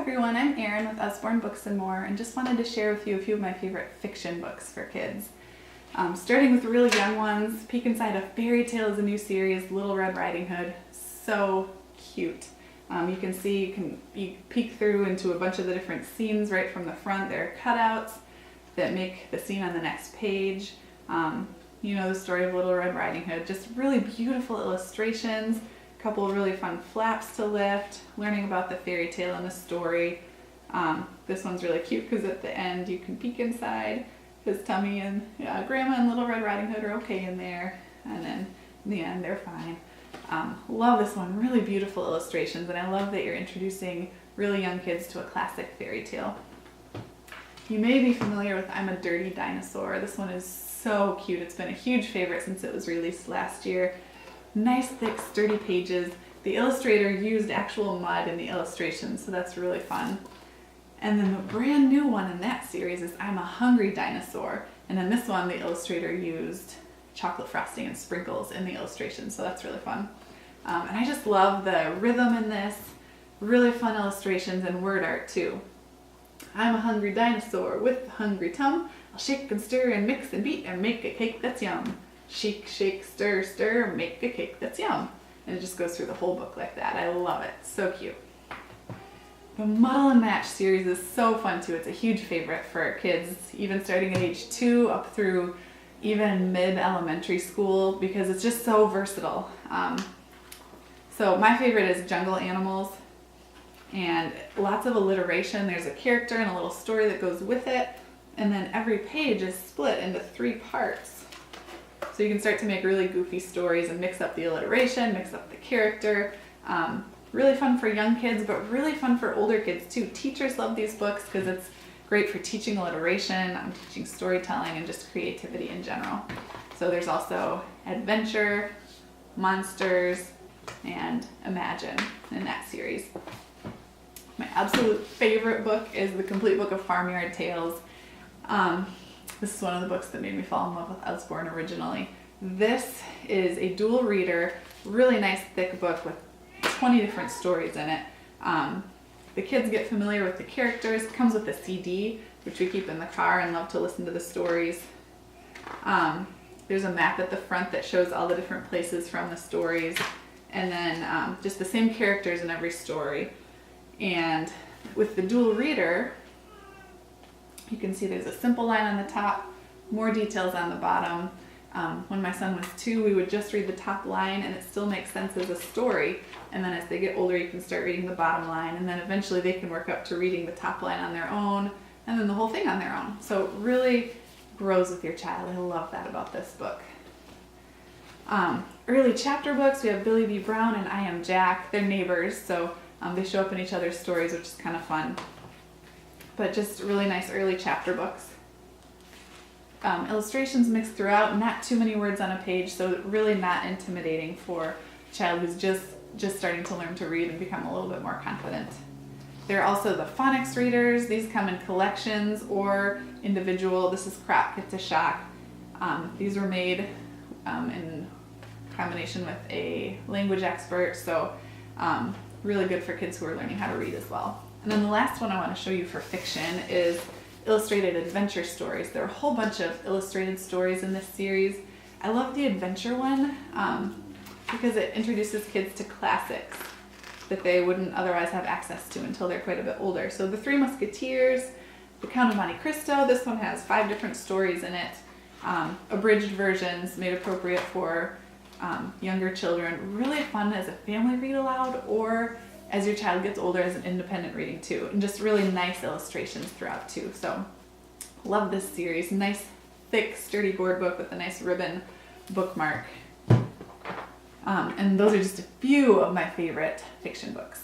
everyone, I'm Erin with Usborne Books and More, and just wanted to share with you a few of my favorite fiction books for kids. Starting with really young ones, peek inside a fairy tale is a new series, Little Red Riding Hood. So cute. You can see, you peek through into a bunch of the different scenes right from the front. There are cutouts that make the scene on the next page. You know the story of Little Red Riding Hood, just really beautiful illustrations, a couple of really fun flaps to lift, learning about the fairy tale and the story. This one's really cute because at the end you can peek inside his tummy and Grandma and Little Red Riding Hood are okay in there, and then in the end they're fine. Love this one, really beautiful illustrations, and I love that you're introducing really young kids to a classic fairy tale. You may be familiar with I'm a Dirty Dinosaur. This one is so cute. It's been a huge favorite since it was released last year. Nice, thick, sturdy pages. The illustrator used actual mud in the illustrations, so that's really fun. And then the brand new one in that series is I'm a Hungry Dinosaur. And in this one, the illustrator used chocolate frosting and sprinkles in the illustration, so that's really fun. And I just love the rhythm in this. Really fun illustrations and word art too. I'm a hungry dinosaur with a hungry tum. I'll shake and stir and mix and beat and make a cake that's yum. Shake, shake, stir, stir, make a cake that's yum. And it just goes through the whole book like that. I love it. So cute. The Muddle and Match series is so fun too. It's a huge favorite for kids, even starting at age 2 up through even mid-elementary school, because it's just so versatile. So my favorite is Jungle Animals, and lots of alliteration. There's a character and a little story that goes with it, and then every page is split into 3 parts. So you can start to make really goofy stories and mix up the alliteration, mix up the character. Really fun for young kids, but really fun for older kids too. Teachers love these books because it's great for teaching alliteration, teaching storytelling, and just creativity in general. So there's also adventure, monsters, and imagine in that series. My absolute favorite book is The Complete Book of Farmyard Tales. This is one of the books that made me fall in love with Usborne originally. This is a dual reader, really nice thick book with 20 different stories in it. The kids get familiar with the characters. It comes with a CD, which we keep in the car and love to listen to the stories. There's a map at the front that shows all the different places from the stories, and then just the same characters in every story. And with the dual reader, you can see there's a simple line on the top, more details on the bottom. When my son was 2, we would just read the top line and it still makes sense as a story. And then as they get older, you can start reading the bottom line, and then eventually they can work up to reading the top line on their own and then the whole thing on their own. So it really grows with your child. I love that about this book. Early chapter books, we have Billy B. Brown and I Am Jack. They're neighbors, so they show up in each other's stories, which is kind of fun. But just really nice early chapter books. Illustrations mixed throughout, not too many words on a page, so really not intimidating for a child who's just starting to learn to read and become a little bit more confident. There are also the phonics readers. These come in collections or individual. This is Crop Kit to Shock. These were made in combination with a language expert, so really good for kids who are learning how to read as well. And then the last one I want to show you for fiction is illustrated adventure stories. There are a whole bunch of illustrated stories in this series. I love the adventure one because it introduces kids to classics that they wouldn't otherwise have access to until they're quite a bit older. So The Three Musketeers, The Count of Monte Cristo. This one has 5 different stories in it, abridged versions made appropriate for younger children. Really fun as a family read aloud, or as your child gets older as an independent reading too, and just really nice illustrations throughout too. So love this series. Nice thick sturdy board book with a nice ribbon bookmark. And those are just a few of my favorite fiction books.